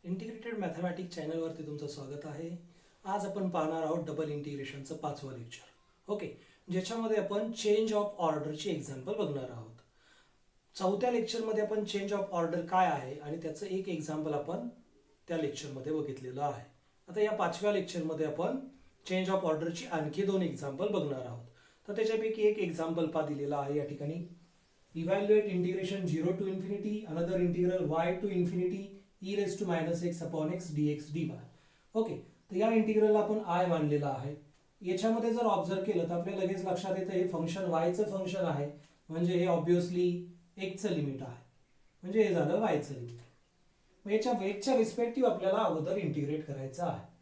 Integrated mathematics चॅनलवरती तुमचं स्वागत आहे. आज आपण पाहणार आहोत डबल इंटिग्रेशनचं 5वं लेक्चर. ओके, ज्याच्यामध्ये आपण चेंज ऑफ ऑर्डरची एक्झाम्पल बघणार आहोत. 4थ्या लेक्चरमध्ये आपण चेंज ऑफ ऑर्डर काय आहे आणि त्याचं एक एक्झाम्पल आपण त्या लेक्चरमध्ये बघितलेलं आहे. आता या 5व्या लेक्चरमध्ये आपण चेंज ऑफ ऑर्डरची आणखी 2 एक्झाम्पल बघणार आहोत. तर त्याच्यापैकी एक एक्झाम्पल दिलेला आहे या ठिकाणी. Evaluate integration 0 to infinity another integral y to infinity e raised to minus x upon x dx dy. Okay, तर या इंटिग्रलला आपण आय मानलेला आहे. याच्यामध्ये जर ऑब्झर्व केलं तर आपल्याला लगेच लक्षात येतं हे फंक्शन वायचं फंक्शन आहे, म्हणजे हे ऑब्विसली एक्सचं लिमिट आहे, म्हणजे हे झालं वायचं लिमिट. मग याच्या रिस्पेक्टिव्ह आपल्याला अगोदर इंटिग्रेट करायचं आहे.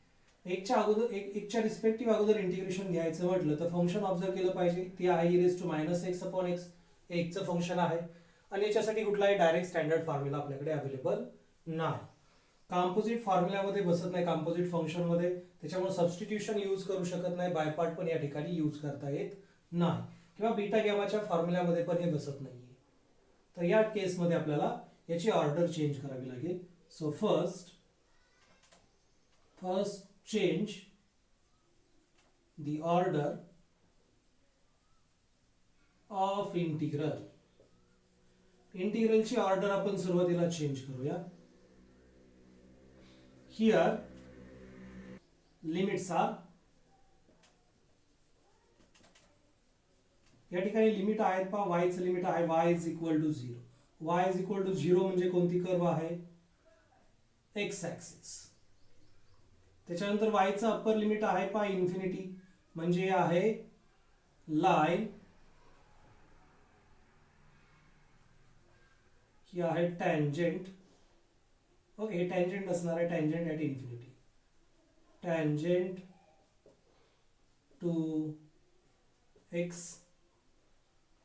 एकच्या रिस्पेक्टिव्ह अगोदर इंटिग्रेशन घ्यायचं म्हटलं तर फंक्शन ऑब्झर्व केलं पाहिजे. ती आहे e raised to minus x upon x, एकचं फंक्शन आहे आणि याच्यासाठी कुठलाही डायरेक्ट स्टँडर्ड फॉर्म्युला आपल्याकडे अवेलेबल नाही. कॉम्पोजिट फॉर्म्युल्यामध्ये बसत नाही कॉम्पोजिट फंक्शनमध्ये, त्याच्यामुळे सबस्टिट्यूशन यूज करू शकत नाही. बाय पार्ट पण या ठिकाणी यूज करता येत नाही, किंवा बीटा गॅमाच्या फॉर्म्युल्यामध्ये पण हे बसत नाहीये. तर या केसमध्ये आपल्याला याची ऑर्डर चेंज करावी लागेल. So first change the order of integral. इंटिग्रलची ऑर्डर आपण सुरुवातीला चेंज करूया. हियर लिमिट्स आर, या ठिकाणी लिमिट आहेत पहा. वायचं लिमिट आहे y is equal to 0. y is equal to 0 म्हणजे कोणती कर्व आहे? X axis. त्याच्यानंतर वायचं अप्पर लिमिट आहे पहा इन्फिनिटी, म्हणजे आहे लाईन, ही आहे टँजेंट. ओके, हे टँजेंट असणार आहे, tangent at infinity, tangent to x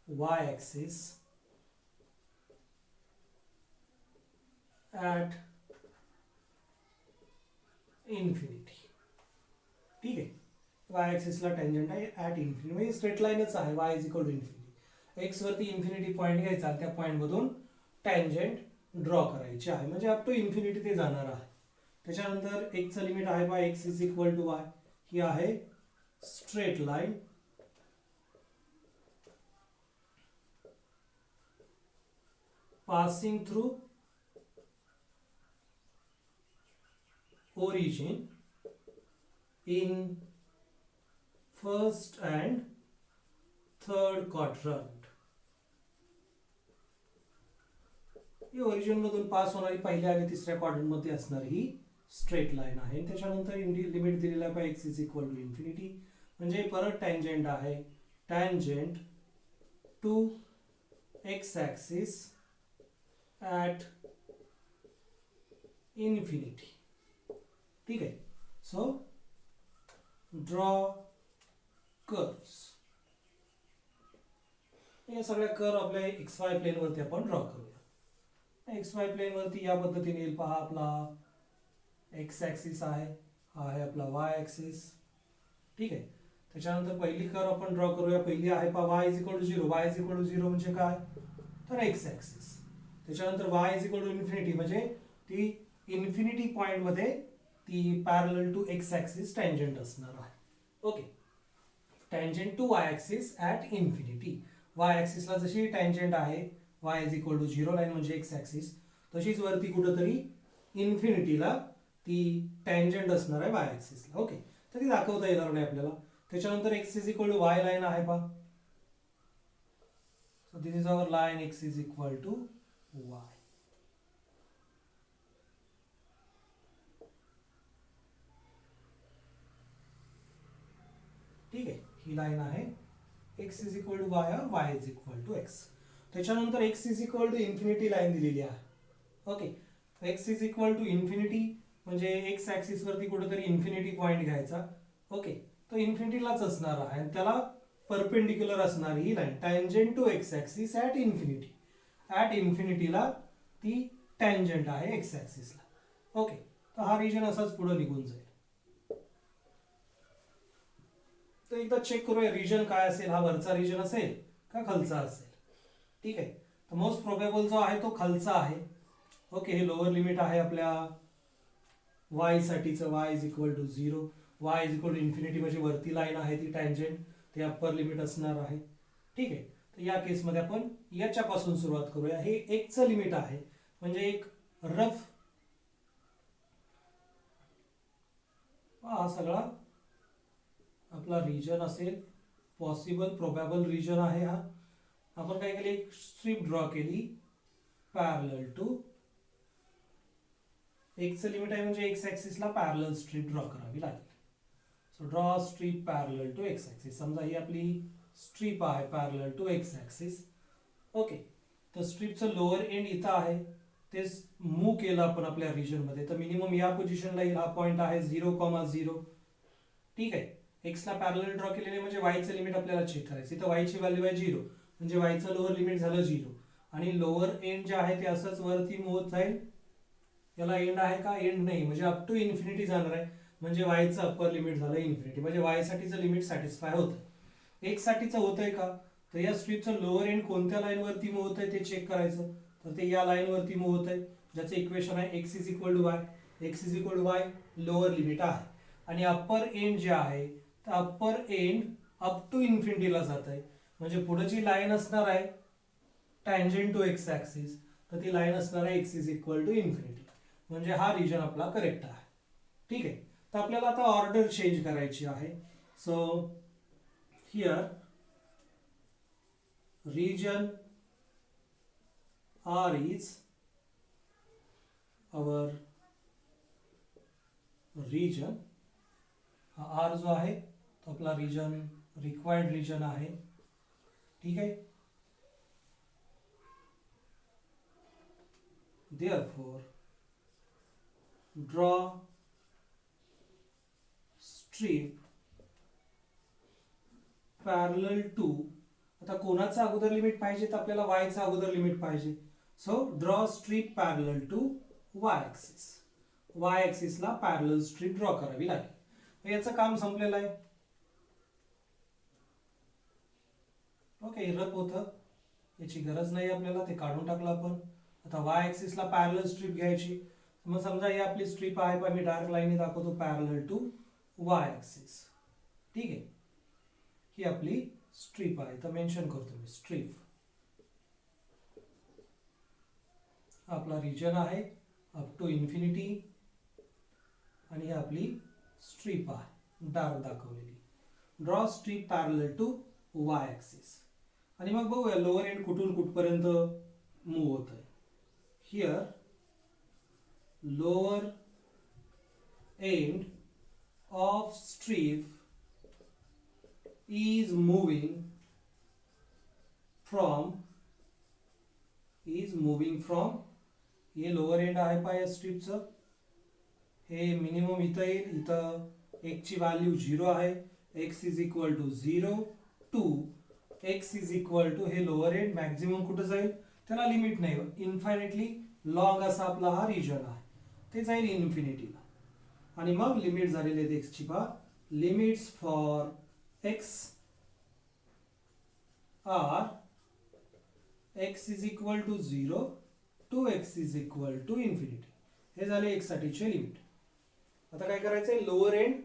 y axis at infinity. ठीक आहे, वाय ॲक्सिसला टँजेंट आहे ॲट इन्फिनिटी, म्हणजे स्ट्रेट लाईनच आहे. Y is equal to infinity. X वरती इन्फिनिटी पॉईंट घ्यायचा, त्या पॉईंटमधून टँजेंट ड्रॉ करायची आहे, म्हणजे अप टू इन्फिनिटी ते जाणार आहे. त्याच्यानंतर एक्सचं लिमिट आहे बा x is equal to y, ही आहे straight line passing through origin in first and third quadrant. ही ओरिजिन मधून पास होणारी पहिल्या आणि तिसऱ्या क्वाड्रंट मध्ये असणारी ही स्ट्रेट लाईन आहे. त्याच्यानंतर लिमिट दिलेला आहे x is equal to infinity, म्हणजे परत टँजेंट आहे, tangent to x axis at infinity. ठीक आहे, सो ड्रॉ कर्व्स. या सगळ्या कर्व आपल्या एक्स वाय प्लेन वरती आपण ड्रॉ करूया. एक्स वाय प्लेन वरती या पद्धतीने येईल पहा. आपला एक्स ॲक्सिस आहे, हा आहे आपला वाय ॲक्सिस. ठीक आहे, त्याच्यानंतर पहिली कर्व आपण ड्रॉ करूया. पहिली आहे पहा y is equal to 0. Y is equal to 0 म्हणजे काय? तर एक्स ॲक्सिस. त्याच्यानंतर y is equal to infinity, म्हणजे ती इन्फिनिटी पॉइंट मध्ये ती parallel to x axis tangent असणार आहे. Okay, tangent to y axis at infinity. Y ॲक्सिसला जशी टँजेंट आहे y is equal to 0 line म्हणजे एक्स ॲक्सिस, तशीच वरती कुठंतरी इन्फिनिटीला ती टँजेंट असणार आहे वाय ॲक्सिसला. ओके, तर ती दाखवता येणार नाही आपल्याला. त्याच्यानंतर x is equal to y line आहे पहा. So this is our line x is equal to y. ठीक आहे, ही लाईन आहे x is equal to y और y is equal to x. त्याच्यानंतर x is equal to infinity line दिलेली आहे. Okay, x is equal to infinity म्हणजे x axis वरती कुठेतरी इन्फिनिटी पॉईंट घ्यायचा. ओके, तो इन्फिनिटीलाच असणार आहे आणि त्याला परपेंडिक्युलर असणारी ही line tangent to x axis at infinity. At इन्फिनिटीला ती टँजेंट आहे एक्स ॲक्सिसला. ओके, तर हा रिजन असाच पुढे निघून जाईल. तर एकदा चेक करूया रिजन काय असेल. हा वरचा रिजन असेल का खालचा असेल? ठीक आहे, तर मोस्ट प्रोबेबल जो आहे तो खालचा आहे. ओके, हे लोअर लिमिट आहे आपल्या वाय साठीचं y is equal to 0, y is equal to infinity म्हणजे वरती लाईन आहे ती टँजेंट, ते अप्पर लिमिट असणार आहे. ठीक आहे. तर या केसमध्ये आपण याच्यापासून सुरुवात करूया. हे एकचं लिमिट आहे, म्हणजे एक रफ हा सगळा आपला रिजन असेल, पॉसिबल प्रोबॅबल रिजन आहे हा. आपण काय केली, एक स्ट्रीप ड्रॉ केली पॅरलल टू एक्सचं लिमिट आहे, म्हणजे एक्स ऍक्सिसला पॅरलल स्ट्रीप ड्रॉ करावी लागेल. So draw strip parallel to x axis. समजा ही आपली स्ट्रीप आहे parallel to x axis. Okay. तर स्ट्रीपचं लोअर एंड इथं आहे, तेच मूव्ह केलं आपण आपल्या रिजनमध्ये, तर मिनिमम या पोझिशनला हा पॉईंट आहे 0,0. ठीक आहे. एक्सला पॅरलल ड्रॉ केलेले म्हणजे वायचं लिमिट आपल्याला चेक करायचं. इथं वायची व्हॅल्यू आहे 0, म्हणजे वायचं लोअर लिमिट झालं 0, आणि लोअर एंड जे आहे ते असंच वरती मूव्ह होत जाईल. याला एंड आहे का? एंड नाही, म्हणजे अप टू इन्फिनिटी जाणार आहे, म्हणजे वायचं अप्पर लिमिट झालं इन्फिनिटी, म्हणजे वाय साठीचं लिमिट सॅटिस्फाय होतं. एक्स साठीचं होतंय का? तर या स्ट्रीपचं लोअर एंड कोणत्या लाईनवरती मूव्ह होतंय ते चेक करायचं. तर ते या लाईनवरती मूव्ह होतंय, ज्याचं इक्वेशन आहे x is equal to y. X is equal to y lower limit आहे, आणि अप्पर एंड जे आहे तर अप्पर एंड अप टू इन्फिनिटीला जात आहे, म्हणजे पुढे जी लाईन असणार आहे टँजेंट टू एक्स ऍक्सिस, तर ती लाईन असणार आहे x is equal to infinity, म्हणजे हा रिजन आपला करेक्ट आहे. ठीक आहे. तर आपल्याला आता ऑर्डर चेंज करायची आहे. So here region R is our region. हा R जो आहे तो आपला region रिक्वायर्ड region आहे. ठीक आहे. Therefore draw strip parallel to, आता कोणाचं अगोदर लिमिट पाहिजे, तर आपल्याला वायचं अगोदर लिमिट पाहिजे. So draw strip parallel to y axis. Y ऍक्सिसला पॅरलल स्ट्रीप ड्रॉ करावी लागेल. याचं काम संपलेलं आहे. ओके. रफ होतं, याची गरज नाही आपल्याला, ते काढून टाकलं आपण. आता वाय ऍक्सिसला पॅरलल स्ट्रीप घ्यायची. मग समजा ही आपली स्ट्रीप आहे, पण मी डार्क लाईनने दाखवतो पॅरलल टू वाय ऍक्सिस. ठीक आहे. ही आपली स्ट्रीप आहे, तर मेन्शन करतो मी स्ट्रीप. आपला रिजन आहे अप टू इन्फिनिटी, आणि ही आपली स्ट्रीप आहे डार्क दाखवलेली. Draw strip parallel to y axis, आणि मग बघूया लोअर एंड कुठून कुठपर्यंत मूव्ह होत आहे. Here lower end of strip is moving from हे लोअर एंड आहे पा या स्ट्रीपचं, हे मिनिमम इथं येईल. इथं एक्सची व्हॅल्यू 0 आहे, x is equal to 0 to x is equal to, हे लोअर एंड मॅक्झिमम कुठं जाईल, त्याला लिमिट नाही, इन्फायनेटली लॉंग असा आपला हा रिजन आहे, ते जाईल इन्फिनिटीला. आणि मग लिमिट झालेली आहे एक्सची पा. Limits for x are x is equal to 0 to x is equal to infinity. हे झाले x साठीचे लिमिट. आता काय करायचंय, लोअर एंड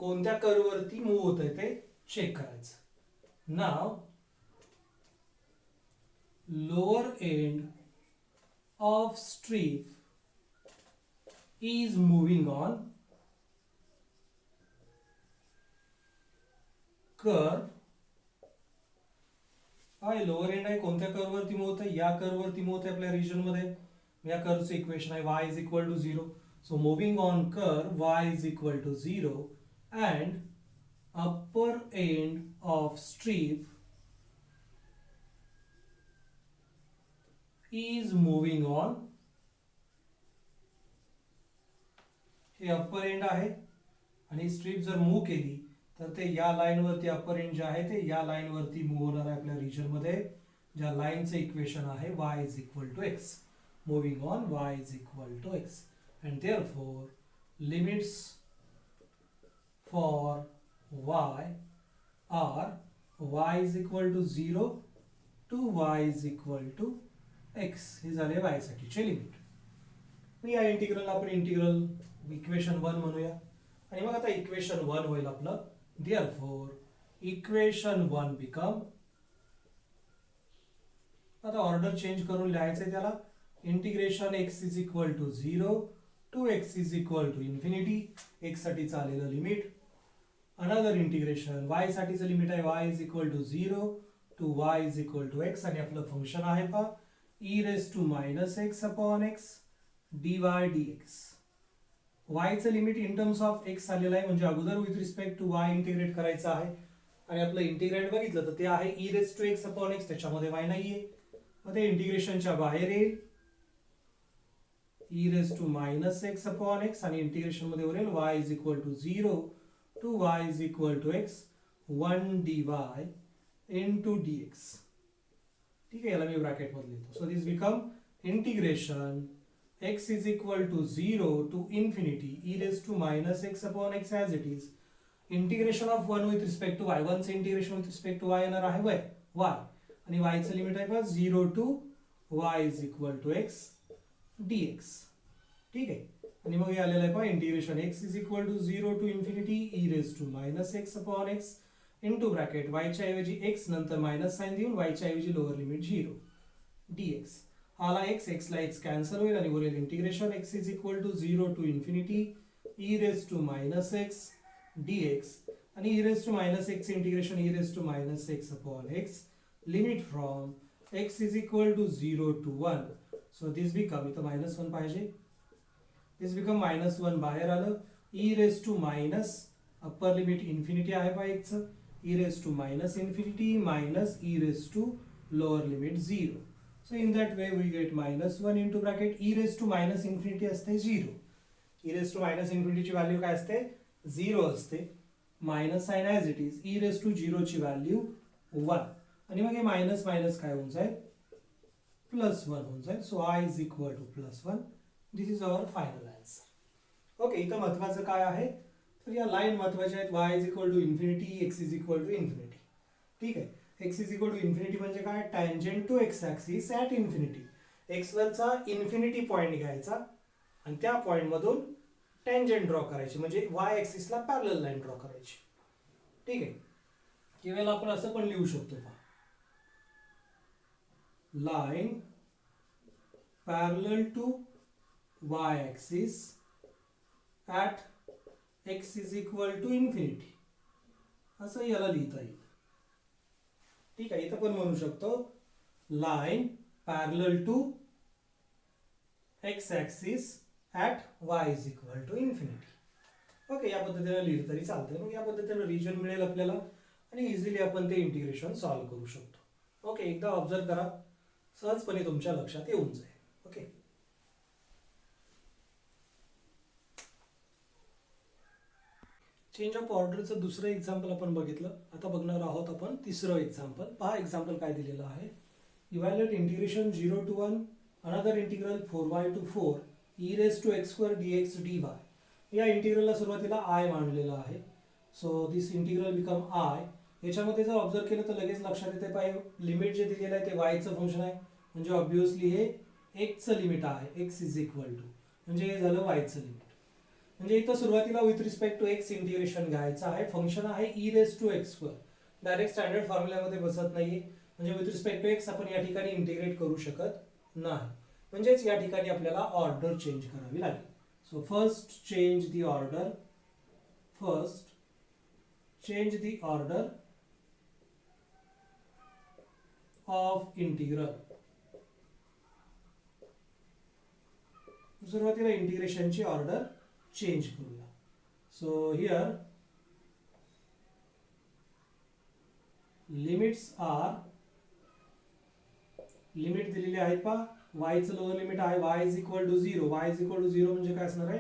कोणत्या कर्व वरती मूव्ह होत आहे ते चेक करायचं. Now lower end of strip is moving on curve. हा लोअर एंड आहे, कोणत्या कर्व वरती मूव्ह होत आहे, या कर्व वरती मूव्ह होत आहे आपल्या रिजन मध्ये. या कर्वचं इक्वेशन आहे y is equal to 0. So moving on curve y is equal to 0 and upper end of strip is moving on. हे अप्पर एंड आहे, आणि स्ट्रीप जर मूव्ह केली तर ते या लाईन वरती अप्पर एंड जे आहे ते या लाईन वरती मूव्ह होणार आहे आपल्या रिजन मध्ये, ज्या लाईनचं इक्वेशन आहे y is equal to x. Moving on y is equal to x, and therefore limits for y are y is equal to 0 to y is equal to x. हे झाले y साठीचे limit. या इंटिग्रलला आपण integral equation 1 म्हणूया. आणि मग आता equation 1 होईल आपलं देअरफॉर इक्वेशन 1 बिकम, आता ऑर्डर चेंज करून लिहायचंय त्याला, integration x is equal to 0 to x is equal to infinity, x साठीचं आलेलं लिमिट. अनदर इंटिग्रेशन y साठीचं लिमिट आहे y is equal to 0 to y is equal to x, आणि आपलं फंक्शन आहे पहा e raise to minus x upon x dy dx. y चं limit in terms of x आलेलं आहे, म्हणजे अगोदर with respect to y integrate करायचं आहे. आणि आपलं इंटिग्रेट बघितलं तर ते आहे e raise to x upon x, त्याच्यामध्ये y नाहीये, मग ते इंटिग्रेशनच्या बाहेर येईल e raise to minus x upon x, आणि इंटिग्रेशन मध्ये उरेल y is equal to 0 to y is equal to x 1 dy into dx. ठीक आहे, याला मी ब्रॅकेट मध्ये लिहितो. So this become integration x is equal to 0 to infinity e raise to minus x upon x as it is, integration of 1 with respect to y, 1 चे integration with respect to y येणार आहे y, आणि y चं limit आहे पहा 0 to y is equal to x dx. ठीक आहे, आणि मग हे आलेलं आहे पहा integration x is equal to 0 to infinity e raise to minus x upon x into bracket y च्या ऐवजी x नंतर मायनस साइन देऊन y च्या ऐवजी लोअर लिमिट 0 dx. आला x ला x कॅन्सल होईल आणि उरेल integration x is equal to 0 to infinity e raise to minus x dx, आणि e raise to minus x integration e raise to minus x upon x limit from x is equal to 0 to 1. So this become, इथं minus 1 पाहिजे, this become minus 1 बाहेर आलं, e raise to minus upper limit infinity आहे पहा x, e raise to minus infinity minus e raise to lower limit 0. So in that way we get minus 1 into bracket e raised to minus infinity असते 0. e raised to minus infinity ची value काय असते 0 असते, minus sign as it is, e raised to 0 ची value 1, आणि मग हे minus minus काय होऊन जाईल प्लस 1 होऊन जाईल. So i is equal two plus 1. This is our final answer. Okay, इथं महत्वाचं काय आहे तर या लाईन महत्वाच्या आहेत, y is equal to infinity, x is equal to infinity. ठीक आहे, x is equal to infinity म्हणजे काय, tangent to x axis at infinity. X वरचा इन्फिनिटी पॉईंट घ्यायचा आणि त्या पॉईंट मधून टँजेंट ड्रॉ करायची, म्हणजे वाय ॲक्सिसला पॅरलल लाईन ड्रॉ करायची. ठीक आहे, किंवा आपण असं पण लिहू शकतो पहा, line parallel to y axis at x is equal to infinity, असं याला लिहिता येईल. ठीक आहे, इथं पण म्हणू शकतो line parallel to x axis at y is equal to infinity. Okay, या पद्धतीने लिहिलं तरी चालतंय. मग या पद्धतीने रिजन मिळेल आपल्याला आणि इझिली आपण ते इंटिग्रेशन सॉल्व्ह करू शकतो. ओके, एकदा ऑब्झर्व करा, सहजपणे तुमच्या लक्षात येऊन जाईल. ओके, चेंज ऑफ ऑर्डरचं दुसरं एक्झाम्पल आपण बघितलं. आता बघणार आहोत आपण तिसरं एक्झाम्पल. पहा एक्झाम्पल काय दिलेलं आहे, evaluate integration 0 to 1 another integral 4y to 4 e raise to x square dx dy. या इंटिग्रलला सुरुवातीला i मांडलेलं आहे. So this integral become i. याच्यामध्ये जर ऑब्झर्व केलं तर लगेच लक्षात येते पाहिजे लिमिट जे दिलेलं आहे ते y चं फंक्शन आहे, म्हणजे ऑब्विसली हे x चं लिमिट आहे, x इज इक्वल टू, म्हणजे हे झालं y चं लिमिट. म्हणजे इथं सुरुवातीला with respect to x integration घ्यायचं आहे, फंक्शन आहे e raise to x square. Direct standard फॉर्म्युल्यामध्ये बसत नाहीये, म्हणजे विथ रिस्पेक्ट टू एक्स आपण या ठिकाणी इंटिग्रेट करू शकत नाही, म्हणजेच या ठिकाणी आपल्याला ऑर्डर चेंज करावी लागेल. So first change the order, first change the order of integral. सुरुवातीला इंटिग्रेशनची ऑर्डर चेंज करूया. So here limits are, limit दिलेली आहे पहा, y चं लोअर लिमिट आहे y is equal to 0. y is equal to 0 म्हणजे काय असणार आहे,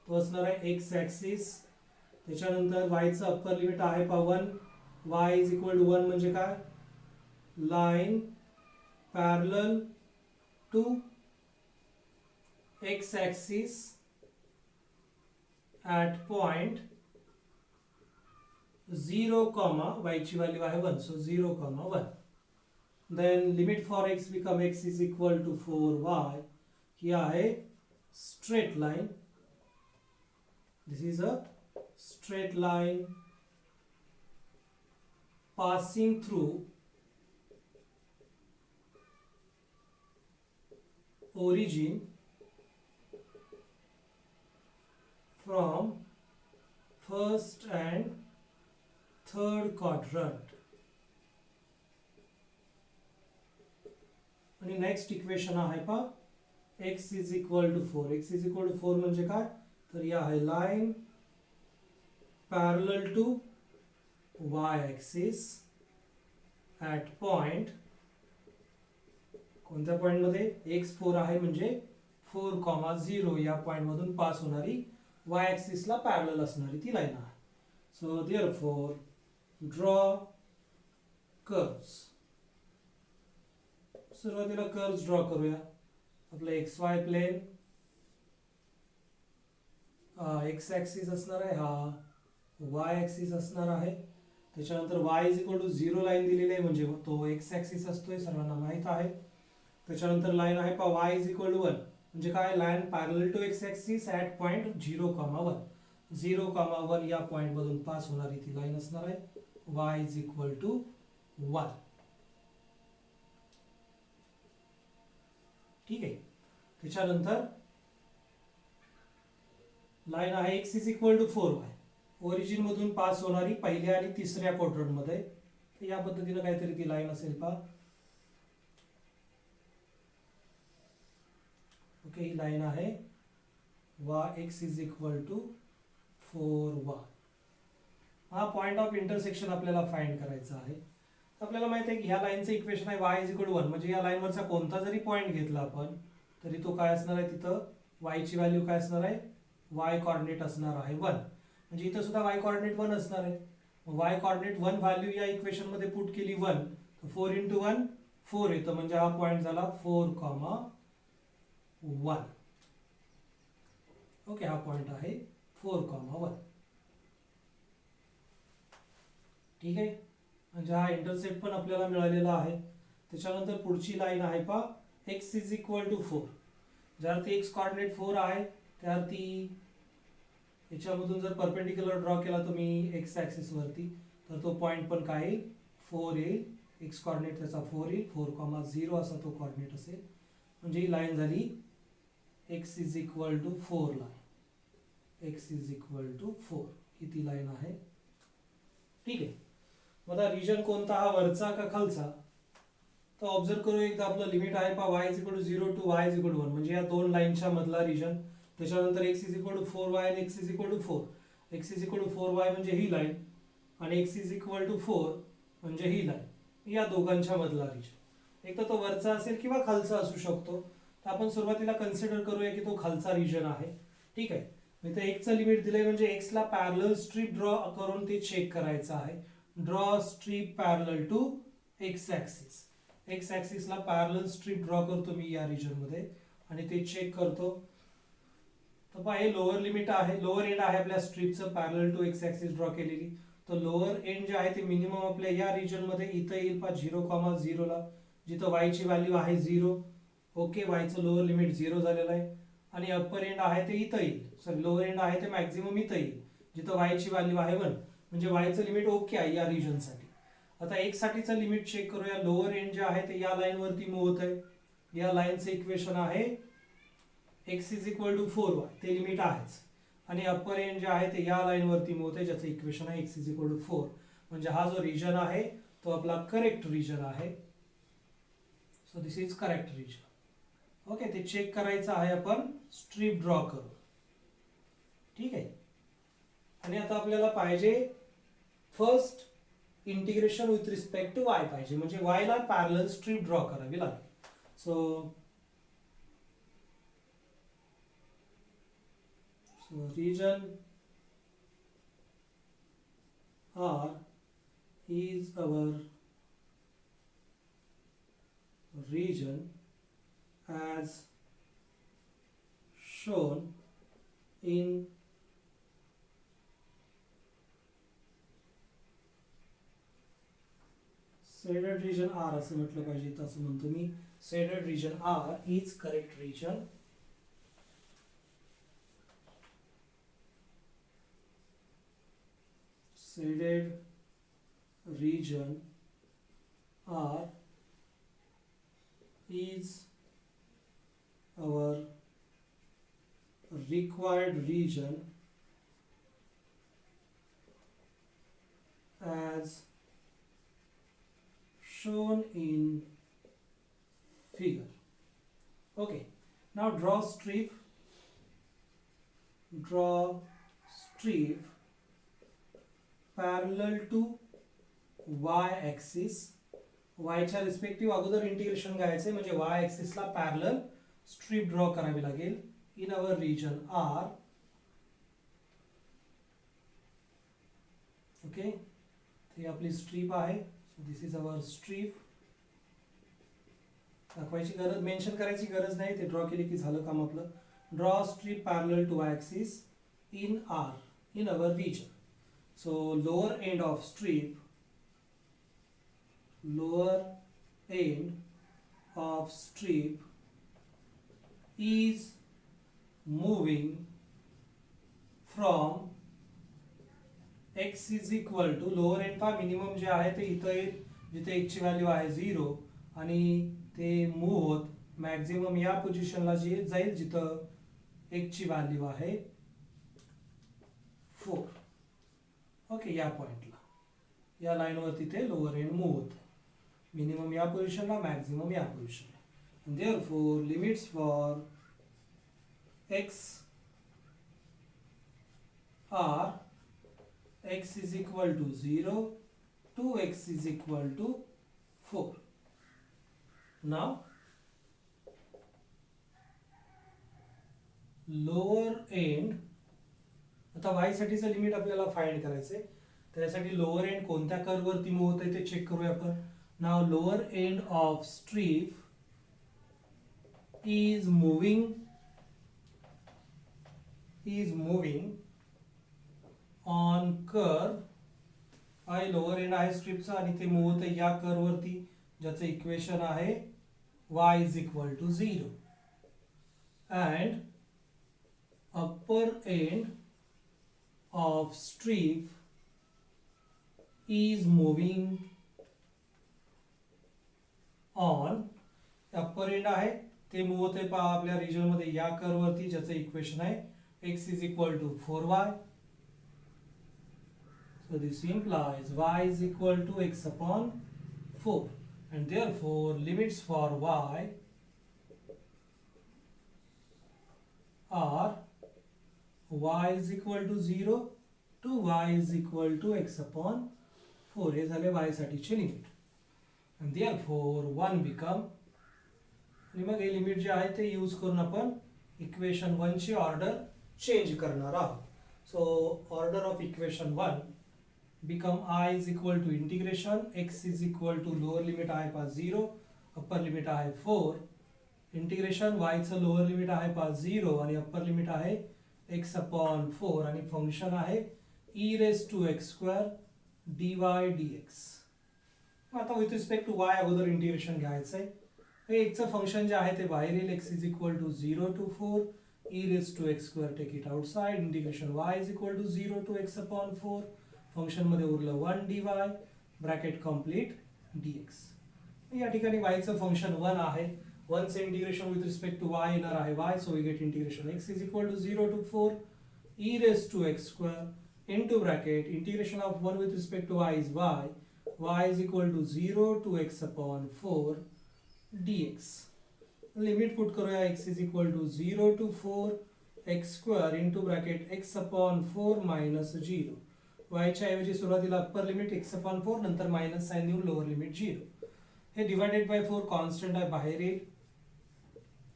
तो असणार आहे x ॲक्सिस. त्याच्यानंतर y चं अप्पर लिमिट आहे पहा 1, y इज इक्वल टू 1 म्हणजे काय, line parallel to x axis at point 0, y ची व्हॅल्यू आहे 1, so 0, 1. Then limit for x become x is equal to 4y. ही आहे straight line This is a straight line passing through origin from first and third quadrant. आणि next equation आहे पा x is equal to 4. x is equal to 4 म्हणजे काय, तर या आहे line parallel to y axis at point, कोणत्या point मध्ये, x4 आहे म्हणजे 4,0 या पॉइंट मधून पास होणारी y ॲक्सिस ला पॅरलल असणारी ती लाईन आहे. So therefore draw curves. सुरुवातीला कर्व्स ड्रॉ करूया. आपलं XY प्लेन, एक्स ॲक्सिस असणार आहे, हा y ॲक्सिस असणार आहे. त्याच्यानंतर y is equal to 0 line दिलेली आहे म्हणजे तो एक्स ॲक्सिस असतोय, सर्वांना माहित आहे. त्याच्यानंतर लाईन आहे पा y इज इक्वल टू 1 म्हणजे काय, line parallel to x axis at point 0,1. 0,1 या पॉइंट मधून पास होणारी ती लाईन असणार आहे y इज इक्वल टू 1. ठीक आहे. त्याच्यानंतर लाईन आहे x is equal to 4y, origin मधून पास होणारी पहिल्या आणि तिसऱ्या क्वाड्रंट मध्ये. तर या पद्धतीने काहीतरी ती लाईन असेल पा. ओके, ही लाईन आहे x is equal to 4y. हा पॉइंट ऑफ इंटरसेक्शन आपल्याला फाइंड करायचा आहे. आपल्याला माहिती आहे की ह्या लाईनचं इक्वेशन आहे y इज इक्वल टू 1 म्हणजे या लाईनवरचा कोणता जरी पॉइंट घेतला आपण तरी तो काय असणार आहे, तिथं y ची व्हॅल्यू काय असणार आहे, y कॉर्डिनेट असणार आहे 1. म्हणजे इथं सुद्धा y कॉर्डिनेट 1 असणार आहे. y कॉर्डिनेट 1 व्हॅल्यू या इक्वेशन मध्ये पुट केली 1, तर 4 इंटू 1 4 येतं म्हणजे हा पॉइंट झाला 4,1. ओके, हा पॉइंट आहे 4,1. ठीक आहे, म्हणजे हा इंटरसेप्ट पण आपल्याला मिळालेला आहे. त्याच्यानंतर पुढची लाईन आहे पा x इज इक्वल टू 4. ज्यावरती x कॉर्डिनेट 4 आहे त्यावरती याच्यामधून जर परपेंडिक्युलर ड्रॉ केला तुम्ही x ॲक्सिस वरती तर तो पॉइंट पण काय येईल, 4 येईल. x कॉर्डिनेट त्याचा 4 येईल, 4,0 असा तो कॉर्डिनेट असेल. म्हणजे ही लाईन झाली x is equal to 4 line. x is equal to 4 ही ती लाईन आहे. ठीक आहे. आता रिजन कोणता, हा वरचा का खालचा, तर ऑब्झर्व करू एकदा. आपलं लिमिट आहे पा y is equal to 0 to y is equal to 1 म्हणजे या दोन लाईनच्या मधला रिजन. त्याच्यानंतर x is equal to 4y आणि x is equal to 4. x is equal to 4y म्हणजे ही लाईन आणि x इज इक्वल टू 4 म्हणजे ही लाईन. या दोघांच्या मधला रिजन एक तर तो वरचा असेल किंवा खालचा असू शकतो. तर आपण सुरुवातीला कन्सिडर करूया की तो खालचा रिजन आहे. ठीक आहे. इथे x चं लिमिट दिलंय म्हणजे x ला पॅरलल स्ट्रीप ड्रॉ करून ते चेक करायचं आहे. Draw strip parallel to x axis. X ॲक्सिसला पॅरलल स्ट्रीप ड्रॉ करतो मी या रिजन मध्ये आणि ते चेक करतो. तर पहा हे लोअर लिमिट आहे, लोअर एंड आहे आपल्या स्ट्रीपचं parallel to x axis draw केलेली. तर लोअर एंड जे आहे ते मिनिमम आपल्या या रिजन मध्ये इथं येईल पहा 0,0 ला, जिथं y ची व्हॅल्यू आहे 0. ओके, y चं लोअर लिमिट 0 झालेलं आहे. आणि अप्पर एंड आहे ते इथं येईल, सॉरी लोअर एंड आहे ते मॅक्झिमम इथं येईल जिथं y ची व्हॅल्यू आहे 1. म्हणजे y चं लिमिट ओके आहे या रिजन साठी. आता x साठीचं लिमिट चेक करूया. लोअर एंड जे आहे ते या लाईन वरती मूव्ह होत आहे. या लाईनचं इक्वेशन आहे x is equal to 4y, ते लिमिट आहेच. आणि अप्पर एंड जे आहे ते या लाईन वरती मूव्ह होते ज्याचं इक्वेशन आहे x इज इक्वल टू 4. म्हणजे हा जो रिजन आहे तो आपला करेक्ट रिजन आहे. So this is correct region. Okay, ते चेक करायचं आहे आपण स्ट्रीप ड्रॉ करून. ठीक आहे. आणि आता आपल्याला पाहिजे first integration with respect to y पाहिजे, म्हणजे y ला पॅरलल स्ट्रीप ड्रॉ करावी लागेल. So region R is our region as shown in shaded region R असं म्हटलं पाहिजे. तसं म्हणतो मी shaded region R is correct region shaded region R is our required region as shown in figure. Okay, now draw strip parallel to y axis. y च्या respective अगोदर integration घ्यायचे म्हणजे y axis ला पॅरलल स्ट्रीप ड्रॉ करावी लागेल in our region R. Okay, ही आपली strip आहे. So this is our strip. दाखवायची गरज, मेन्शन करायची गरज नाही, ते ड्रॉ केली की झालं काम आपलं. Draw strip parallel to y axis in R in our region. So lower end of strip is moving from x is equal to lower end पा मिनिमम जे आहे ते इथं येईल जिथे x ची व्हॅल्यू आहे 0 आणि ते मूव्ह होत मॅक्झिमम या पोझिशनला जे जाईल जिथं x ची व्हॅल्यू आहे 4. ओके, या पॉइंटला, या लाईनवरती ते लोअर एंड मूव्ह होतं. मिनिमम या पोझिशनला, मॅक्झिमम या पोझिशनला. and therefore limits for x are x is equal to 0 to x is equal to 4. Now lower end, आता y साठीचं लिमिट आपल्याला फाइंड करायचंय. त्यासाठी लोअर एंड कोणत्या कर्व वरती मूव्ह होतंय ते चेक करूया आपण. Now lower end of strip is moving on curve. आहे लोअर एंड आहे स्ट्रीपचा आणि ते मूव्ह होतंय या कर्व वरती ज्याचं इक्वेशन आहे y is equal to 0 and upper end of strip is moving on, upper end आहे ते मूव्ह होते पहा आपल्या रिजन मध्ये या कर्व वरती ज्याचं इक्वेशन आहे x is equal to 4y. So this implies y is equal to x upon 4 and therefore limits for y are y is equal to 0 to y is equal to x upon 4. हे झाले y साठीचे limit and therefore 1 become, आणि मग हे limit जे आहे ते use करून आपण इक्वेशन 1 ची ऑर्डर चेंज करणार आहोत. So order of equation 1 become I is equal to integration x is equal to lower limit आहे पहा 0, upper limit आहे 4, इंटिग्रेशन y चं लोअर लिमिट आहे पहा 0 आणि अप्पर लिमिट आहे x upon 4 आणि फंक्शन आहे e raised to x square dy dx. आता विथ रिस्पेक्ट टू y अगोदर इंटिग्रेशन घ्यायचंय. हे x चं फंक्शन जे आहे ते बाहेर येईल x is equal to 0 to 4 e raised to x square, take it outside, integration y is equal to 0 to x upon 4, function मध्ये उरलं 1 dy ब्रॅकेट कंप्लीट dx. या ठिकाणी y चं फंक्शन 1 आहे, 1 चे integration with respect to y येणार आहे y, so we get integration x is equal to 0 to 4 e raised to x square into bracket integration of 1 with respect to y is y is equal to 0 to x upon 4 dx. Limit put करूया x is equal to 0 to 4 x square into bracket x upon 4 minus 0. y च्या ऐवजी सुरुवातीला upper limit x upon 4 नंतर minus sign देऊन lower limit 0. हे divided by 4 constant आहे बाहेर येईल.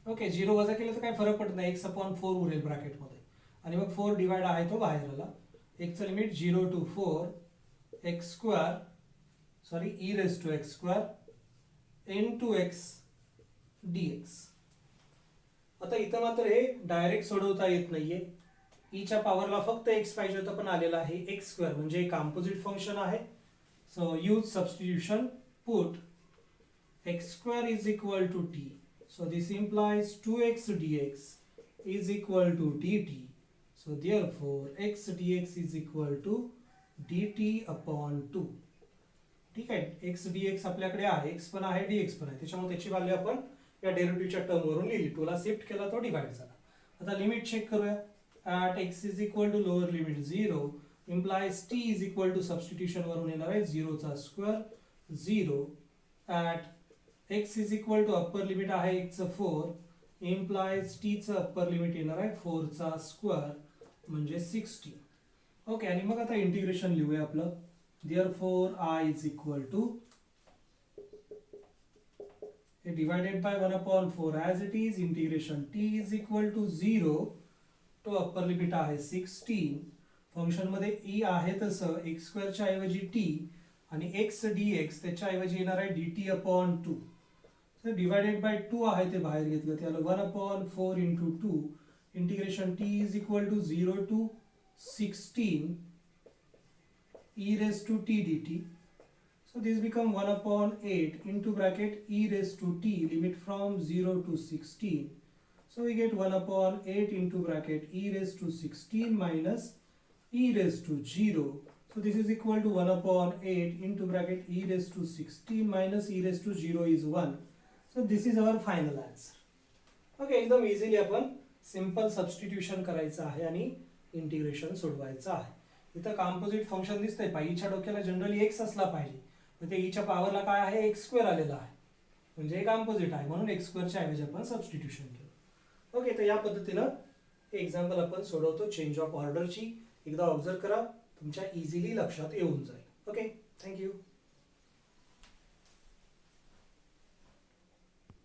ओके, 0 वजा केलं तर काय फरक पडत नाही, x upon 4 उरेल ब्रॅकेट मध्ये आणि मग 4 डिवाइड आहे तो बाहेर आला. x चं limit 0 to 4 x square e raised to x square into x dx. आता इथं मात्र हे डायरेक्ट सोडवता येत नाहीये. e च्या पॉवरला फक्त x पाहिजे होतं पण आलेला आहे x स्क्वेअर, म्हणजे एक कंपोजिट फंक्शन आहे. So use substitution, put x square is equal to t. So this implies 2x dx is equal to dt. So therefore x dx is equal to dt/2. ठीक आहे, x D x आपल्याकडे आहे, x पण आहे dx पण आहे, त्याच्यामुळे त्याची व्हॅल्यू आपण या डेरिव्हेटिव्हच्या टर्म वरून लिहिली. 2 ला शिफ्ट केला तो डिवाइड झाला. आता लिमिट चेक करूया. At x is equal to lower limit 0 implies t is equal to substitution वरून येणार आहे 0 चा square 0 at x is equal to upper limit आहे 1 चं 4 इम्प्लाइज t चं अप्पर लिमिट येणार आहे 4 चा स्क्वेअर म्हणजे 16. ओके, आणि मग आता इंटिग्रेशन लिहूया आपलं. therefore I is equal to divided by 1/4 as it is integration t is equal to 0 to upper limit आहे 16. फंक्शन मध्ये e आहे तसं x स्क्वेअर च्या ऐवजी t आणि x dx त्याच्या ऐवजी येणार आहे dt/2. तर डिवायडेड बाय 2 आहे ते बाहेर घेतलं, त्याला 1/4 into 2 integration t is equal to 0 to 16 e raised to t dt. So this become 1/8 into bracket e raised to t, limit from 0 to 16. So we get 1/8 into bracket e raised to 16 minus e raised to 0. So this is equal to 1/8 into bracket e raised to 16 minus e raised to 0 is 1. So this is our final answer. Okay, एकदम easily आपण simple substitution करायचं आहे आणि integration सोडवायचं आहे. इथं composite function दिसतंय, पाईच्या डोक्याला generally x असला पाहिजे, पण ते ईच्या पॉवरला काय आहे एक्स स्क्वेअर आलेला आहे, म्हणजे एक कॉम्पोजिट आहे म्हणून एक्स स्क्वेअरच्या ऐवजी आपण सबस्टिट्यूशन केलं. ओके, तर या पद्धतीनं एक्झाम्पल आपण सोडवतो चेंज ऑफ ऑर्डरची. एकदा ऑब्झर्व करा, तुमच्या इझिली लक्षात येऊन जाईल. Okay, thank you.